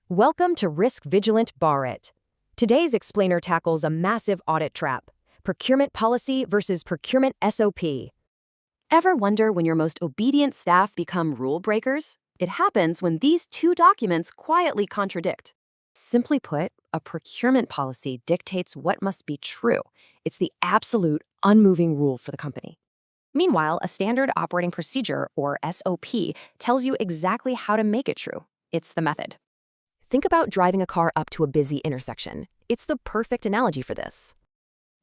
Welcome to Risk Vigilant Bar-It. Today's explainer tackles a massive audit trap: procurement policy versus procurement SOP. Ever wonder when your most obedient staff become rule breakers? It happens when these two documents quietly contradict. Simply put, a procurement policy dictates what must be true. It's the absolute, unmoving rule for the company. Meanwhile, a standard operating procedure, or SOP, tells you exactly how to make it true. It's the method. Think about driving a car up to a busy intersection. It's the perfect analogy for this.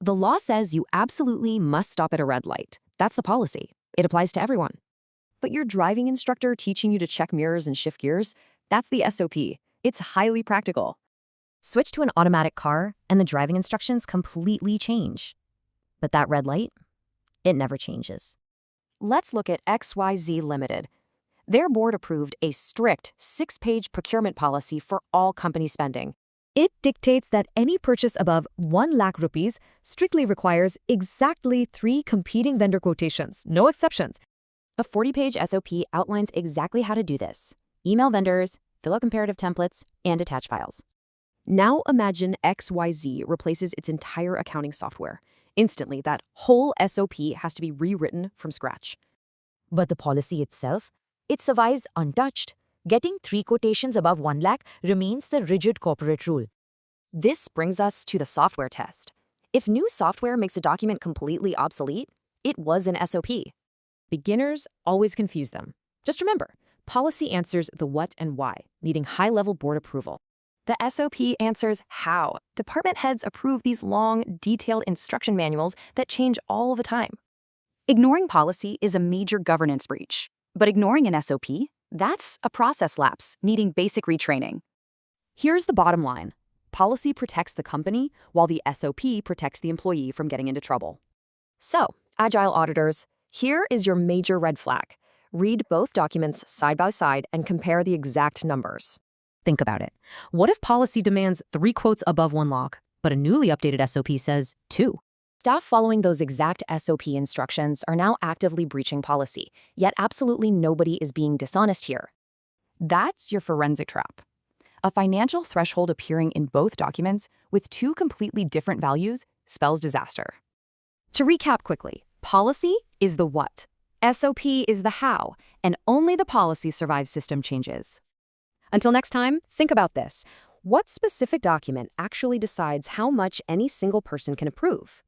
The law says you absolutely must stop at a red light. That's the policy. It applies to everyone. But your driving instructor teaching you to check mirrors and shift gears, that's the SOP. It's highly practical. Switch to an automatic car, and the driving instructions completely change. But that red light? It never changes. Let's look at XYZ Limited. Their board approved a strict 6-page procurement policy for all company spending. It dictates that any purchase above 1 lakh rupees strictly requires exactly 3 competing vendor quotations, no exceptions. A 40-page SOP outlines exactly how to do this. Email vendors, fill out comparative templates, and attach files. Now imagine XYZ replaces its entire accounting software. Instantly, that whole SOP has to be rewritten from scratch. But the policy itself? It survives untouched. Getting 3 quotations above 1 lakh remains the rigid corporate rule. This brings us to the software test. If new software makes a document completely obsolete, it was an SOP. Beginners always confuse them. Just remember, policy answers the what and why, needing high-level board approval. The SOP answers how. Department heads approve these long, detailed instruction manuals that change all the time. Ignoring policy is a major governance breach. But ignoring an SOP? That's a process lapse, needing basic retraining. Here's the bottom line. Policy protects the company, while the SOP protects the employee from getting into trouble. So, agile auditors, here is your major red flag. Read both documents side by side and compare the exact numbers. Think about it. What if policy demands 3 quotes above 1 lakh, but a newly updated SOP says 2? Staff following those exact SOP instructions are now actively breaching policy, yet absolutely nobody is being dishonest here. That's your forensic trap. A financial threshold appearing in both documents with 2 completely different values spells disaster. To recap quickly, policy is the what, SOP is the how, and only the policy survives system changes. Until next time, think about this. What specific document actually decides how much any single person can approve?